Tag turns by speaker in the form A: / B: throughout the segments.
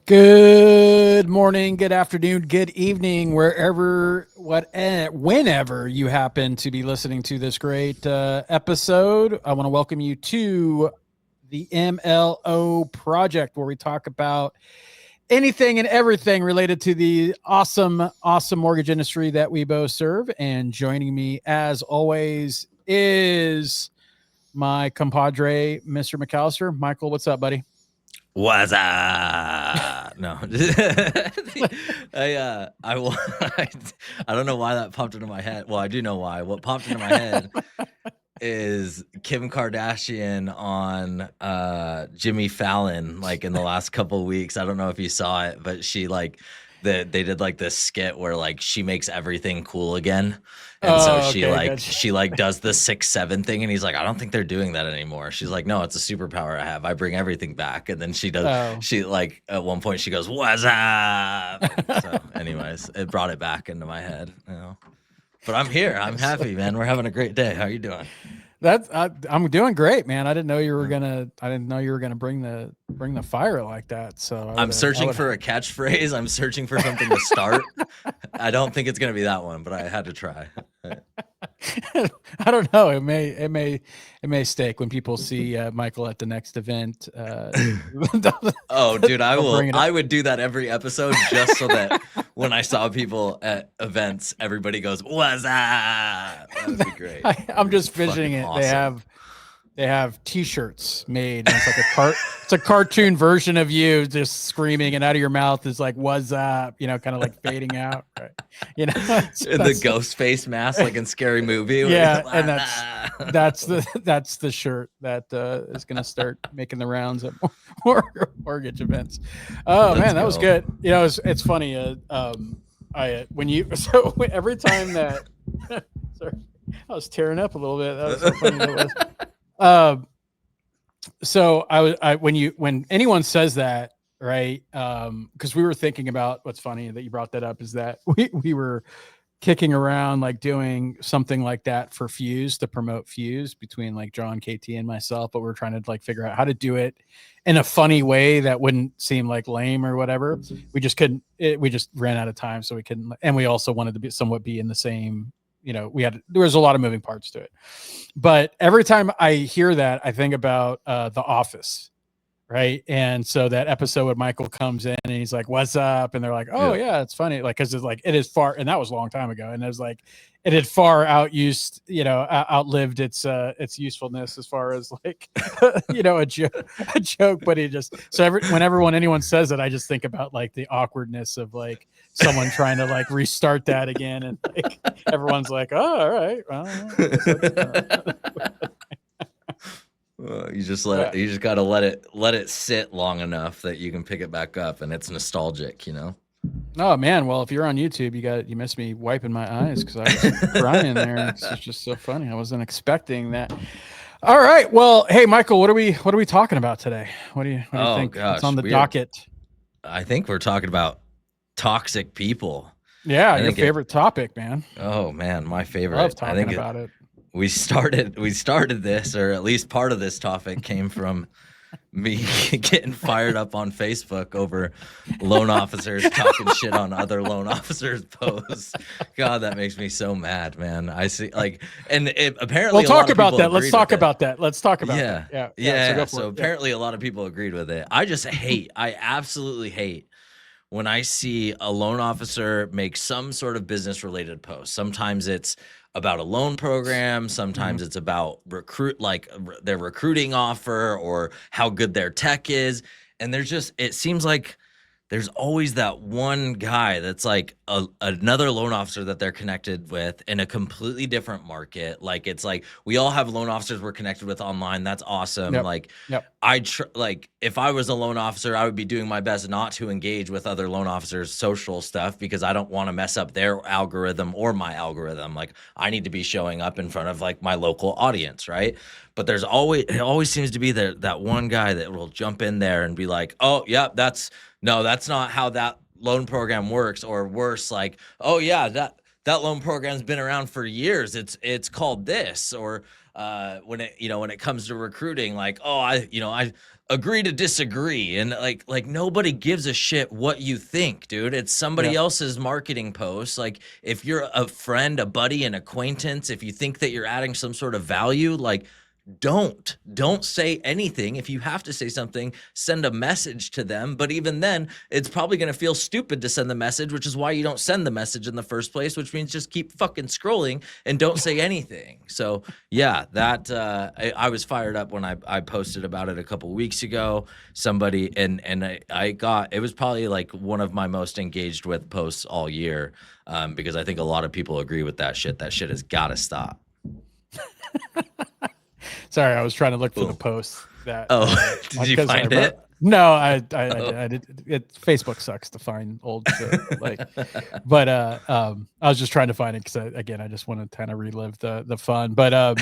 A: Good morning, good afternoon, good evening, whenever you happen to be listening to this great episode. I want to welcome you to the MLO project, where we talk about anything and everything related to the awesome mortgage industry that we both serve. And joining me, as always, is my compadre, Mr. McAllister. Michael, what's up, buddy?
B: What's up? No, I don't know why that popped into my head. Well, I do know why. What popped into my head is Kim Kardashian on Jimmy Fallon, like in the last couple of weeks. I don't know if you saw it, but they did like this skit where like she makes everything cool again. And so she does the 6'7" thing, and he's like, I don't think they're doing that anymore. She's like, no, it's a superpower I have. I bring everything back. And then she like at one point she goes, what's up? So anyways, it brought it back into my head, you know. But I'm here. I'm happy, man. We're having a great day. How are you doing?
A: I'm doing great, man. I didn't know you were gonna bring the fire like that. So
B: I'm searching for a catchphrase. I'm searching for something to start. I don't think it's gonna be that one, but I had to try.
A: I don't know. It may stake when people see Michael at the next event.
B: Oh, dude, I would do that every episode just so that when I saw people at events, everybody goes, "What's up?" That would be great.
A: I'm just visioning it. Awesome. They have T-shirts made. And it's like it's a cartoon version of you just screaming, and out of your mouth is like "What's up?" You know, kind of like fading out. Right? You know,
B: the ghost face mask, like in Scary Movie.
A: Yeah, and that's the shirt that is going to start making the rounds at more mortgage events. Oh, man, that was good. You know, it's funny. Every time that sorry, I was tearing up a little bit. That was so funny. When anyone says that, right? Because we were thinking about, what's funny that you brought that up is that we were kicking around like doing something like that for Fuse, to promote Fuse, between like John, KT, and myself, but we're trying to like figure out how to do it in a funny way that wouldn't seem like lame or whatever. We just couldn't. We just ran out of time, so we couldn't. And we also wanted to be in the same. You know, there was a lot of moving parts to it. But every time I hear that, I think about The Office, right? And so that episode when Michael comes in and he's like, "What's up?" and they're like, "Oh yeah, it's funny," like, because it's like it is far, and that was a long time ago, and it was like it had far outlived its usefulness as far as like a joke. But whenever anyone says it, I just think about like the awkwardness of like someone trying to like restart that again, and like everyone's like, "Oh, all right,
B: well, you just gotta let it sit long enough that you can pick it back up, and it's nostalgic, you know.
A: Oh man, well, if you're on YouTube, you missed me wiping my eyes because I was crying there. It's just so funny. I wasn't expecting that. All right, well, hey Michael, what are we talking about today? What do you think?
B: Gosh,
A: what's on the docket?
B: I think we're talking about toxic people.
A: Yeah, your favorite topic, man.
B: Oh man, my favorite.
A: I love talking about it.
B: We started this, or at least part of this topic came from me getting fired up on Facebook over loan officers talking shit on other loan officers' posts. God, that makes me so mad, man. I see, like, and apparently
A: we'll talk about that. Let's talk about that. Let's talk about that.
B: Yeah. So apparently a lot of people agreed with it. I absolutely hate when I see a loan officer make some sort of business related post. Sometimes it's about a loan program. Sometimes it's about their recruiting offer or how good their tech is. And it seems like there's always that one guy that's like another loan officer that they're connected with in a completely different market. Like, it's like we all have loan officers we're connected with online. That's awesome. If I was a loan officer, I would be doing my best not to engage with other loan officers' social stuff, because I don't want to mess up their algorithm or my algorithm. Like, I need to be showing up in front of like my local audience, right? But it always seems to be that one guy that will jump in there and be like, "Oh, yeah, that's not how that loan program works," or worse, like, "Oh yeah, that loan program's been around for years. It's called this." Or when it comes to recruiting, like, "Oh, agree to disagree, and like nobody gives a shit what you think, dude. It's somebody
A: Yeah.
B: else's marketing post. Like if you're a friend, a buddy, an acquaintance, if you think that you're adding some sort of value, like don't say anything. If you have to say something, send a message to them, but even then it's probably going to feel stupid to send the message, which is why you don't send the message in the first place, which means just keep fucking scrolling and don't say anything. So yeah, that I was fired up when I posted about it a couple weeks ago. Somebody and I got, it was probably like one of my most engaged with posts all year, because I think a lot of people agree with that shit. That shit has got to stop.
A: Sorry, I was trying to look for the
B: Boom.
A: post that.
B: Oh, did you find it?
A: No, I
B: Oh.
A: did. Facebook sucks to find old shit. Like, but I was just trying to find it because again, I just want to kind of relive the fun. But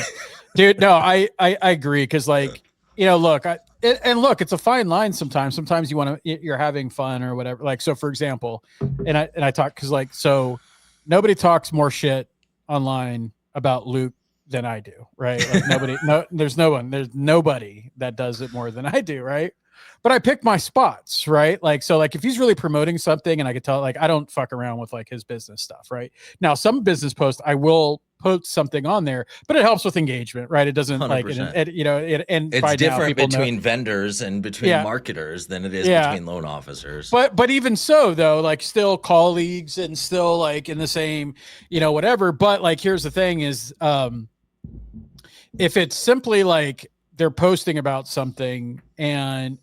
A: dude, no, I agree because like look, look, it's a fine line sometimes. Sometimes you want to, you're having fun or whatever. Like, so for example, and I talk because like so nobody talks more shit online about Luke than I do, right? Like there's nobody that does it more than I do, right? But I pick my spots, right? Like, so like if he's really promoting something and I could tell, like, I don't fuck around with like his business stuff, right? Now, some business posts, I will post something on there, but it helps with engagement, right? It doesn't like,
B: 100%.
A: and
B: It's
A: by now
B: different
A: people know,
B: between vendors and between
A: yeah,
B: marketers than it is
A: yeah.
B: between loan officers.
A: But even so though, like still colleagues and still like in the same, whatever. But like, here's the thing is, if it's simply like they're posting about something and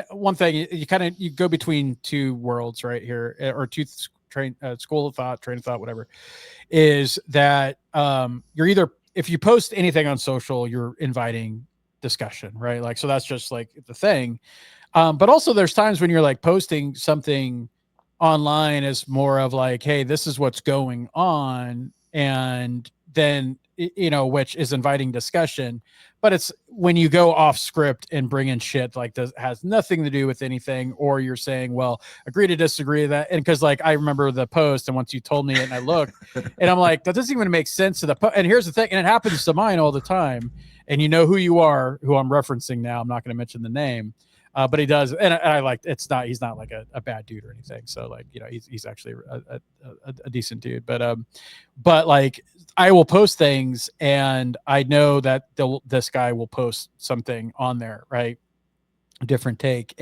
A: one thing you kind of you go between two worlds right here, or two school of thought, train of thought, whatever, is that you're either, if you post anything on social, you're inviting discussion, right? Like, so that's just like the thing. But also there's times when you're like posting something online as more of like, hey, this is what's going on, and then which is inviting discussion. But it's when you go off script and bring in shit like this has nothing to do with anything, or you're saying, well, agree to disagree that. And because like I remember the post, and once you told me it and I looked and I'm like, that doesn't even make sense to the and here's the thing, and it happens to mine all the time, and you know who you are, who I'm referencing now, I'm not going to mention the name. But he does, and I like, it's not, he's not like a bad dude or anything. So like, he's actually a decent dude. But like, I will post things, and I know that this guy will post something on there, right? A different take,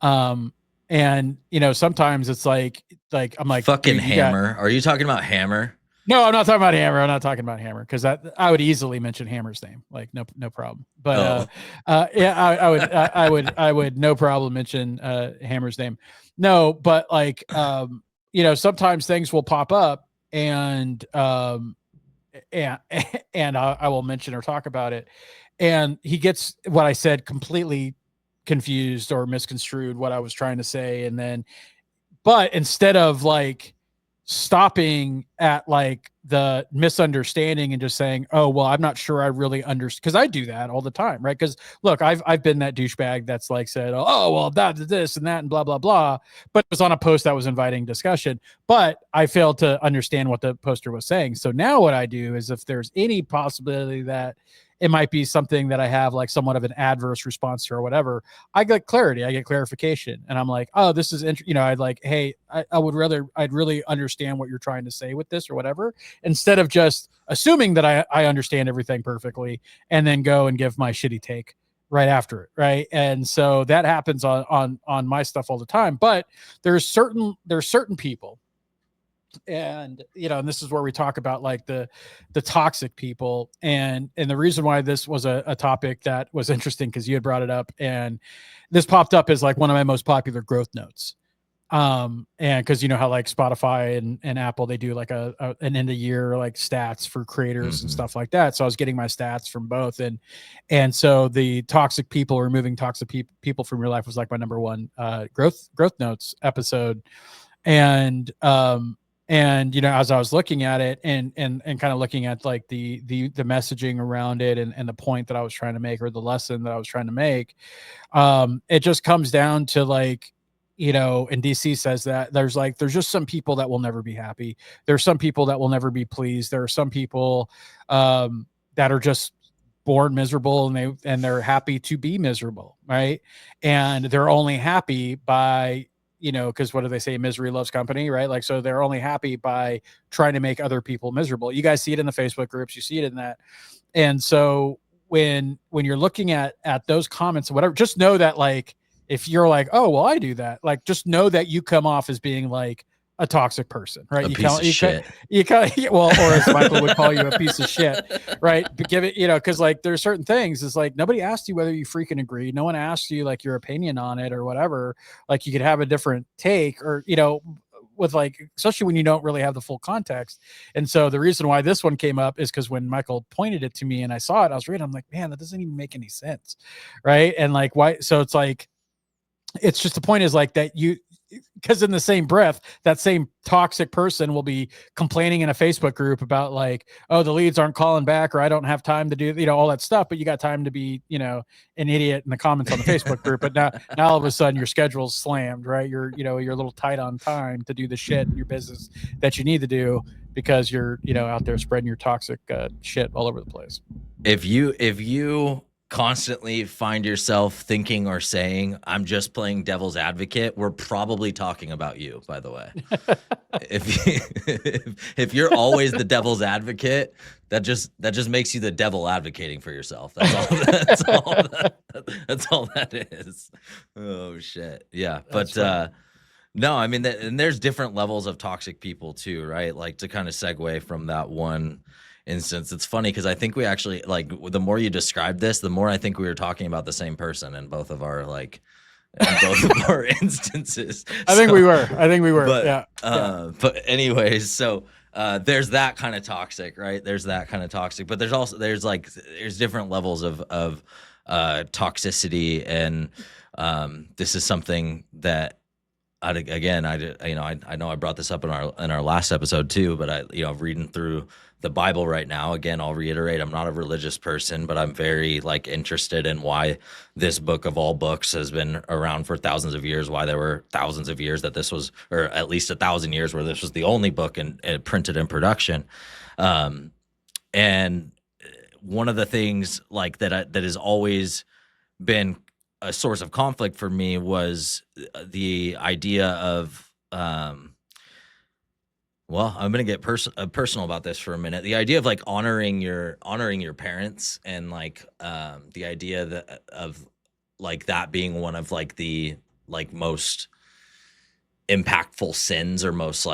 A: um, sometimes it's like I'm like,
B: Fucking
A: dude, you got.
B: Hammer. Are you talking about Hammer?
A: No, I'm not talking about Hammer. I'm not talking about Hammer because I would easily mention Hammer's name, like no problem. But
B: Oh,
A: yeah, I would no problem mention Hammer's name. No, but like sometimes things will pop up, and and I will mention or talk about it, and he gets what I said completely confused or misconstrued what I was trying to say, and then but instead of like stopping at like the misunderstanding and just saying, oh, well, I'm not sure I really understand, because I do that all the time, right? Because look, I've been that douchebag that's like said, oh, well, that this and that and blah blah blah, but it was on a post that was inviting discussion, but I failed to understand what the poster was saying. So now what I do is, if there's any possibility that it might be something that I have like somewhat of an adverse response to or whatever, I get clarity, I get clarification, and I'm like, oh, this is I'd like, hey, I'd really understand what you're trying to say with this or whatever, instead of just assuming that I understand everything perfectly and then go and give my shitty take right after it, right? And so that happens on my stuff all the time. But there's certain people, and and this is where we talk about like the toxic people, and the reason why this was a topic that was interesting, because you had brought it up, and this popped up as like one of my most popular growth notes. And because you know how like Spotify and Apple, they do like an end of year like stats for creators and
B: mm-hmm.
A: stuff like that. So I was getting my stats from both, and so the toxic people, removing toxic people from your life, was like my number one growth notes episode. And as I was looking at it, and kind of looking at like the messaging around it, and the point that I was trying to make, or the lesson that I was trying to make, it just comes down to like, and DC says that there's just some people that will never be happy. There's some people that will never be pleased. There are some people that are just born miserable and they're happy to be miserable, right? And they're only happy by, because what do they say? Misery loves company, right? Like, so they're only happy by trying to make other people miserable. You guys see it in the Facebook groups, you see it in that. And so when you're looking at those comments or whatever, just know that, like, if you're like, oh well, I do that, like, just know that you come off as being like a toxic person, right?
B: A piece of shit.
A: Well, or as Michael would call you, a piece of shit, right? But give it, because like there's certain things, it's like nobody asked you whether you freaking agree, no one asked you like your opinion on it or whatever. Like, you could have a different take, or with, like, especially when you don't really have the full context. And so the reason why this one came up is because when Michael pointed it to me and I saw it, I was reading, I'm like, man, that doesn't even make any sense, right? And like, why? So it's like, it's just, the point is like that because in the same breath, that same toxic person will be complaining in a Facebook group about, like, oh, the leads aren't calling back, or I don't have time to do, all that stuff. But you got time to be, an idiot in the comments on the Facebook group. But now all of a sudden your schedule's slammed, right? You're a little tight on time to do the shit in your business that you need to do, because you're, out there spreading your toxic shit all over the place.
B: If you constantly find yourself thinking or saying, I'm just playing devil's advocate, we're probably talking about you, by the way. if you're always the devil's advocate, that just makes you the devil advocating for yourself. That's all that is. Oh shit. Yeah. But no, I mean, and there's different levels of toxic people too, right? Like, to kind of segue from that one instance, it's funny because I think we actually, like, the more you describe this, the more I think we were talking about the same person in both of our instances.
A: I think we were. But, yeah.
B: But anyways, so there's that kind of toxic, right? There's that kind of toxic, but there's different levels of toxicity, and this is something that, I know I brought this up in our last episode too, but reading through the Bible right now, again, I'll reiterate, I'm not a religious person, but I'm very interested in why this book of all books has been around for thousands of years, why there were thousands of years that this was, or at least 1,000 years where this was the only book and printed in production. And one of the things that has always been a source of conflict for me was the idea of, well, I'm going to get personal about this for a minute. The idea of honoring your parents, and the idea of that being one of the most impactful sins, or most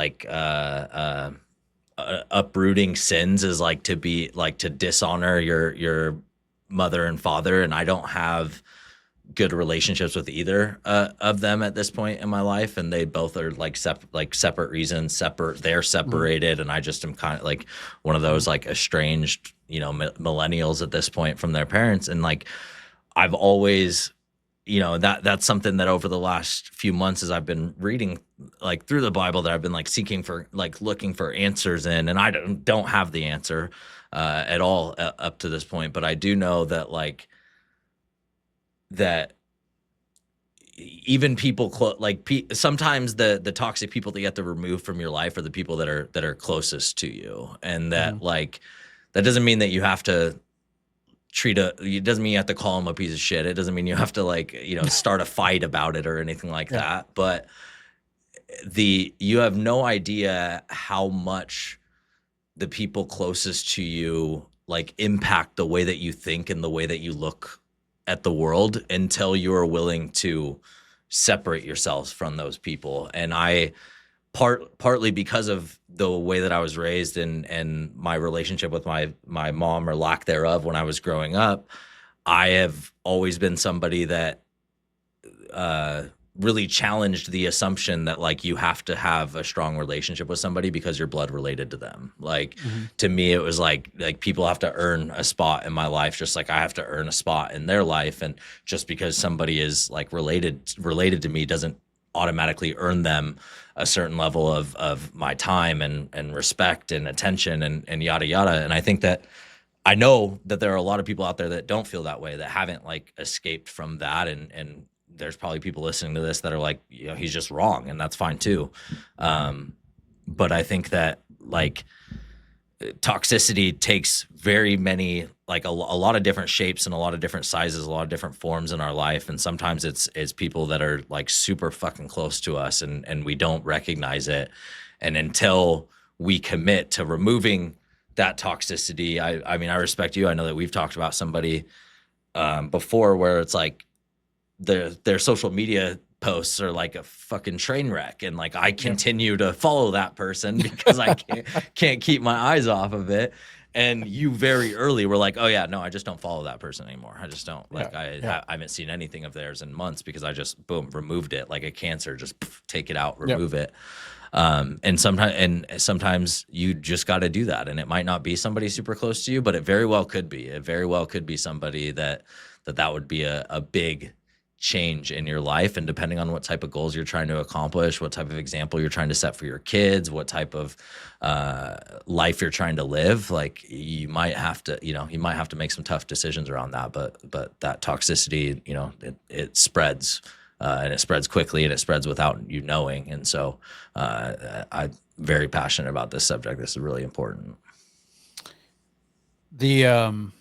B: uprooting sins, is to dishonor your mother and father. And I don't have good relationships with either of them at this point in my life, and they both are separate reasons. They're separated, and I just am kind of one of those estranged millennials at this point from their parents. And I've always, that's something that over the last few months, as I've been reading through the Bible, that I've been seeking for, looking for answers in, and I don't have the answer at all up to this point. But I do know that that even people sometimes the toxic people that you have to remove from your life are the people that are closest to you. And that that doesn't mean that you have to it doesn't mean you have to call them a piece of shit. It doesn't mean you have to start a fight about it or anything like that. But you have no idea how much the people closest to you impact the way that you think and the way that you look at the world, until you are willing to separate yourselves from those people. And I partly because of the way that I was raised, and my relationship with my mom, or lack thereof, when I was growing up, I have always been somebody that really challenged the assumption that you have to have a strong relationship with somebody because you're blood related to them. To me, it was people have to earn a spot in my life, just like I have to earn a spot in their life. And just because somebody is related to me doesn't automatically earn them a certain level of my time and respect and attention and yada yada. And I think that I know that there are a lot of people out there that don't feel that way, that haven't escaped from that, and there's probably people listening to this that are he's just wrong, and that's fine too. But I think that toxicity takes very many, like a lot of different shapes and a lot of different sizes, a lot of different forms in our life. And sometimes it's people that are like super fucking close to us, and we don't recognize it. And until we commit to removing that toxicity, I mean, I respect you. I know that we've talked about somebody before where it's like their social media posts are like a fucking train wreck, and like I continue to follow that person because I can't keep my eyes off of it. And you very early were like, oh yeah, no, I just don't follow that person anymore. I just don't like, I haven't seen anything of theirs in months because I just boom removed it like a cancer, just take it out, remove it. And sometimes you just got to do that, and it might not be somebody super close to you, but it very well could be. It very well could be somebody that would be a big change in your life. And depending on what type of goals you're trying to accomplish, what type of example you're trying to set for your kids, what type of life you're trying to live, like you might have to make some tough decisions around that. But that toxicity, it spreads. And it spreads quickly, and it spreads without you knowing. And so I'm very passionate about this subject. This is really important.
A: The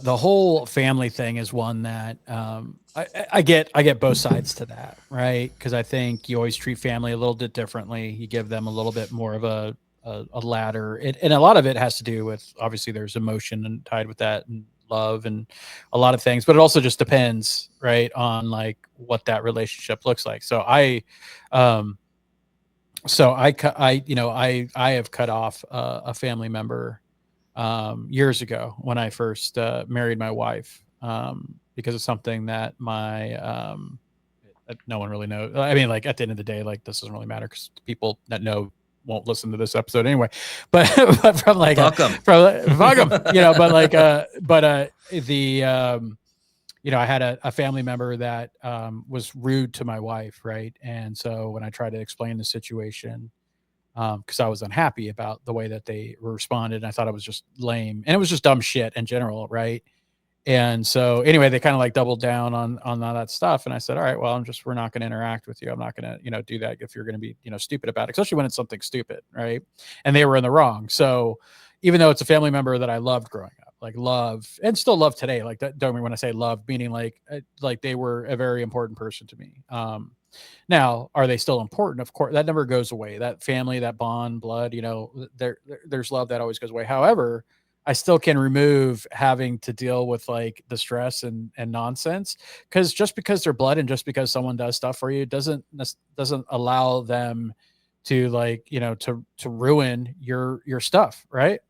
A: whole family thing is one that I get both sides to that, right? Because I think you always treat family a little bit differently. You give them a little bit more of a ladder, and a lot of it has to do with, obviously there's emotion and tied with that, and love, and a lot of things, but it also just depends, right, on like what that relationship looks like. So I have cut off a family member years ago when I first married my wife, because of something that no one really knows. I mean, like at the end of the day, like this doesn't really matter because people that know won't listen to this episode anyway. But but from like
B: fuck them,
A: but like I had a family member that was rude to my wife, right? And so when I tried to explain the situation, because I was unhappy about the way that they responded, I thought it was just lame, and it was just dumb shit in general, right? And so anyway, they kind of like doubled down on all that stuff. And I said, all right, well, we're not going to interact with you. I'm not going to, do that if you're going to be, stupid about it, especially when it's something stupid. Right. And they were in the wrong. So even though it's a family member that I loved growing up, like love and still love today, like that, don't mean when I say love, meaning like they were a very important person to me. Now, are they still important? Of course, that never goes away. That family, that bond, blood, there's love that always goes away. However, I still can remove having to deal with like the stress and nonsense, because just because they're blood and just because someone does stuff for you doesn't allow them to like, to ruin your stuff. Right.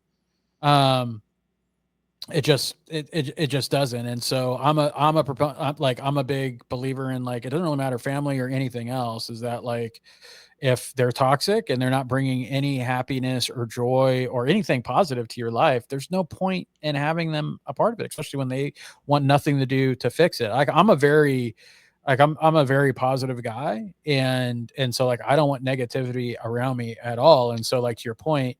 A: It just doesn't. And so I'm a big believer in like, it doesn't really matter family or anything else, is that like, if they're toxic and they're not bringing any happiness or joy or anything positive to your life, there's no point in having them a part of it, especially when they want nothing to do to fix it. Like I'm a very positive guy. And so like, I don't want negativity around me at all. And so like, to your point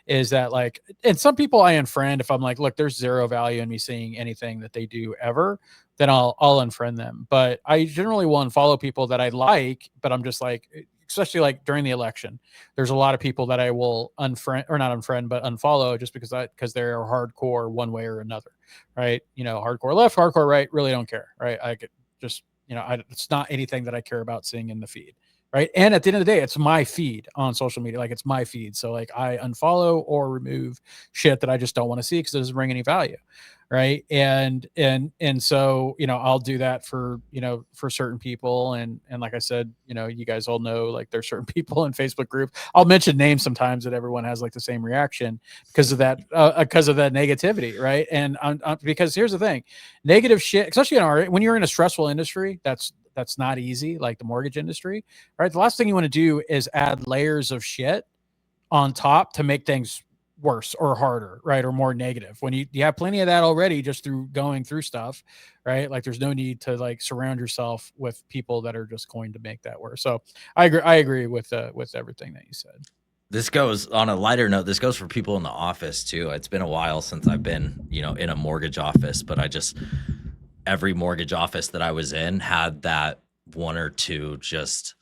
A: is that like, and some people I unfriend if I'm like, look, there's zero value in me seeing anything that they do ever, then I'll unfriend them. But I generally will unfollow people that I like, but I'm just like, especially like during the election, there's a lot of people that I will unfriend, or not unfriend, but unfollow, just because they're hardcore one way or another, right? Hardcore left, hardcore right, really don't care, right? I could just, it's not anything that I care about seeing in the feed, right? And at the end of the day, it's my feed on social media, like it's my feed. So like I unfollow or remove shit that I just don't want to see because it doesn't bring any value, right? And so I'll do that for for certain people, and like I said, you guys all know, like there's certain people in Facebook group, I'll mention names sometimes, that everyone has like the same reaction because of that negativity, right? And because here's the thing, negative shit, especially when you're in a stressful industry, that's not easy, like the mortgage industry, right? The last thing you want to do is add layers of shit on top to make things worse or harder, right? Or more negative, when you have plenty of that already just through going through stuff, right? Like there's no need to like surround yourself with people that are just going to make that worse. So I agree with everything that you said.
B: This goes on a lighter note. This goes for people in the office too. It's been a while since I've been, in a mortgage office, but every mortgage office that I was in had that one or two just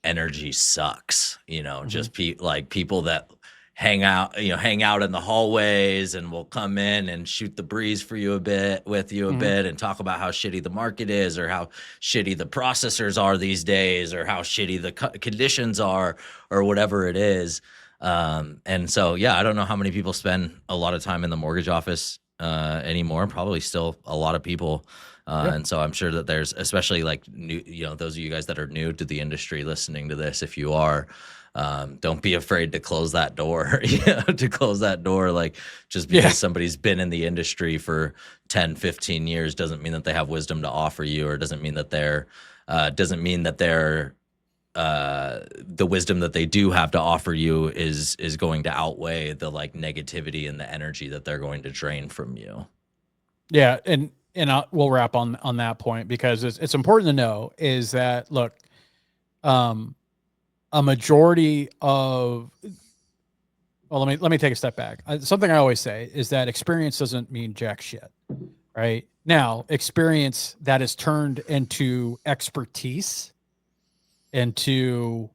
B: energy sucks, just people that hang out, hang out in the hallways, and we'll come in and shoot the breeze for you a bit
A: Mhm.
B: and talk about how shitty the market is, or how shitty the processors are these days, or how shitty the conditions are, or whatever it is. And so, yeah, I don't know how many people spend a lot of time in the mortgage office anymore. Probably still a lot of people.
A: Yeah.
B: And so I'm sure that there's, especially like new, those of you guys that are new to the industry listening to this, if you are, don't be afraid to close that door, to close that door. Like, just
A: Yeah.
B: because somebody's been in the industry for 10, 15 years doesn't mean that they have wisdom to offer you, or doesn't mean that they're the wisdom that they do have to offer you is going to outweigh the like negativity and the energy that they're going to drain from you.
A: Yeah. We'll wrap on that point, because it's important to know is that, look, um, a majority of, well, let me take a step back. Something I always say is that experience doesn't mean jack shit, right? Now, experience that is turned into expertise, into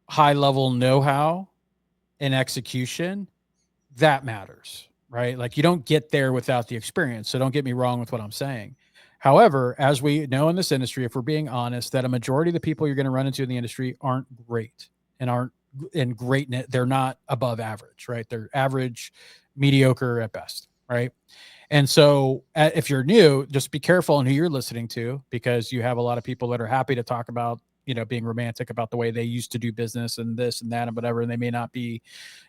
A: high level know-how and execution, that matters, right? Like, you don't get there without the experience. So don't get me wrong with what I'm saying. However, as we know in this industry, if we're being honest, that a majority of the people you're going to run into in the industry aren't great and aren't in great. They're not above average, right? They're average, mediocre at best, right? And so, if you're new, just be careful on who you're listening to, because you have a lot of people that are happy to talk about, being romantic about the way they used to do business and this and that and whatever, and they may not be,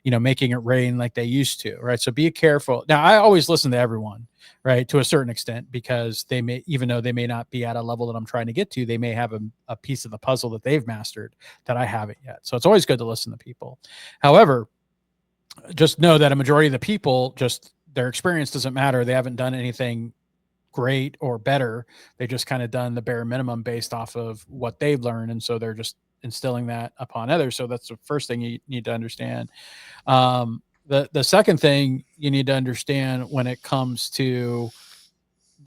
A: making it rain like they used to, right? So be careful. Now, I always listen to everyone, right, to a certain extent, because they may, even though they may not be at a level that I'm trying to get to, they may have a piece of the puzzle that they've mastered that I haven't yet. So it's always good to listen to people. However, just know that a majority of the people, just their experience doesn't matter. They haven't done anything great or better. They just kind of done the bare minimum based off of what they've learned. And so they're just instilling that upon others. So that's the first thing you need to understand. The second thing you need to understand when it comes to,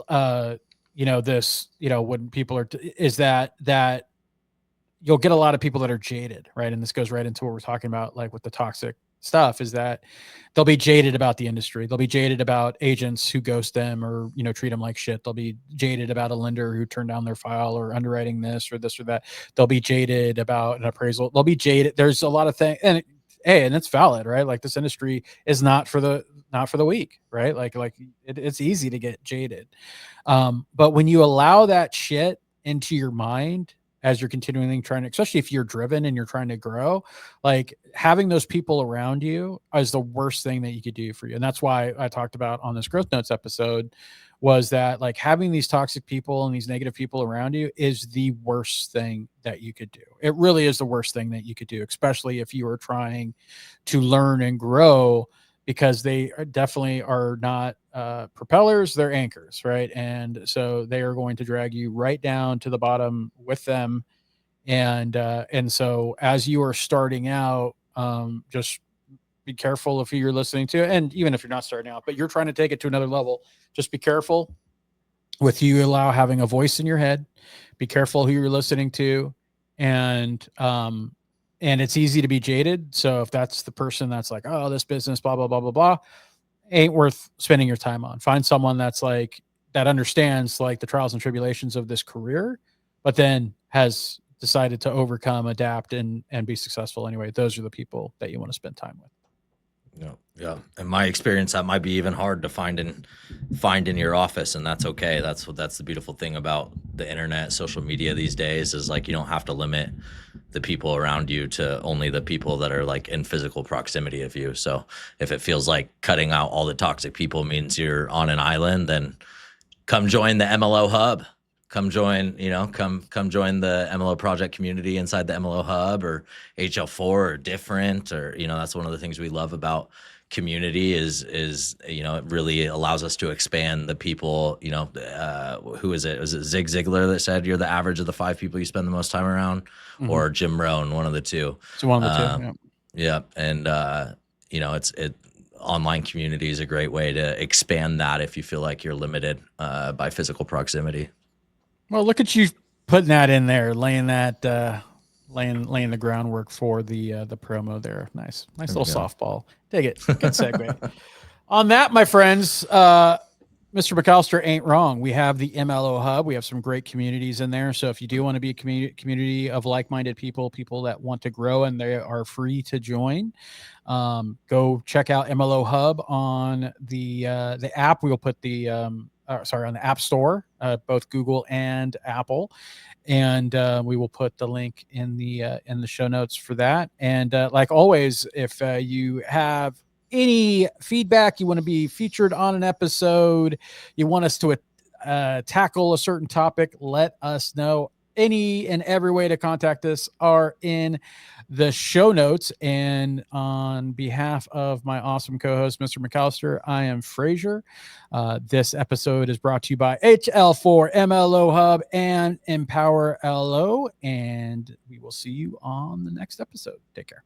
A: uh, this, when people are, is that you'll get a lot of people that are jaded, right? And this goes right into what we're talking about, like with the toxic stuff, is that they'll be jaded about the industry. They'll be jaded about agents who ghost them or, treat them like shit. They'll be jaded about a lender who turned down their file, or underwriting this or that. They'll be jaded about an appraisal. They'll be jaded. There's a lot of things. And it's valid, right? Like, this industry is not for the weak, right? It's easy to get jaded. But when you allow that shit into your mind as you're continuing trying to, especially if you're driven and you're trying to grow, like, having those people around you is the worst thing that you could do for you. And that's why I talked about on this growth notes episode, was that, like, having these toxic people and these negative people around you is the worst thing that you could do. It really is the worst thing that you could do, especially if you are trying to learn and grow, because they definitely are not propellers, they're anchors, right? And so they are going to drag you right down to the bottom with them. And so as you are starting out, just be careful of who you're listening to. And even if you're not starting out, but you're trying to take it to another level, just be careful with who you allow having a voice in your head. Be careful who you're listening to. And it's easy to be jaded. So if that's the person that's like, oh, this business, blah, blah, blah, blah, blah, ain't worth spending your time on. Find someone that's like, that understands, like, the trials and tribulations of this career, but then has decided to overcome, adapt, and be successful anyway. Those are the people that you want to spend time with.
B: Yeah, yeah. In my experience, that might be even hard to find in your office, and that's okay. That's the beautiful thing about the internet, social media these days, is like, you don't have to limit the people around you to only the people that are like in physical proximity of you. So if it feels like cutting out all the toxic people means you're on an island, then come join the MLO hub. Come join, come join the MLO project community inside the MLO hub, or HL4, or different, or, that's one of the things we love about community is, it really allows us to expand the people, who is it? Was it Zig Ziglar that said you're the average of the 5 people you spend the most time around,
A: Mm-hmm.
B: or Jim Rohn, one of the two.
A: So one of the two. Yeah.
B: Yeah. And, online community is a great way to expand that if you feel like you're limited by physical proximity.
A: Well, look at you putting that in there, laying that laying the groundwork for the promo there. Nice
B: There
A: little
B: we go.
A: softball. Dig it. Good segue. On that, my friends, Mr. McAllister ain't wrong. We have the MLO Hub. We have some great communities in there. So if you do want to be a community of like-minded people that want to grow, and they are free to join, go check out MLO Hub on the app. We will put the on the App Store, both Google and Apple, and we will put the link in the show notes for that. And like always, if you have any feedback, you want to be featured on an episode, you want us to tackle a certain topic, let us know. Any and every way to contact us are in the show notes. And on behalf of my awesome co-host, Mr. McAllister, I am Frazier. This episode is brought to you by HL4, MLO Hub, and Empower LO. And we will see you on the next episode. Take care.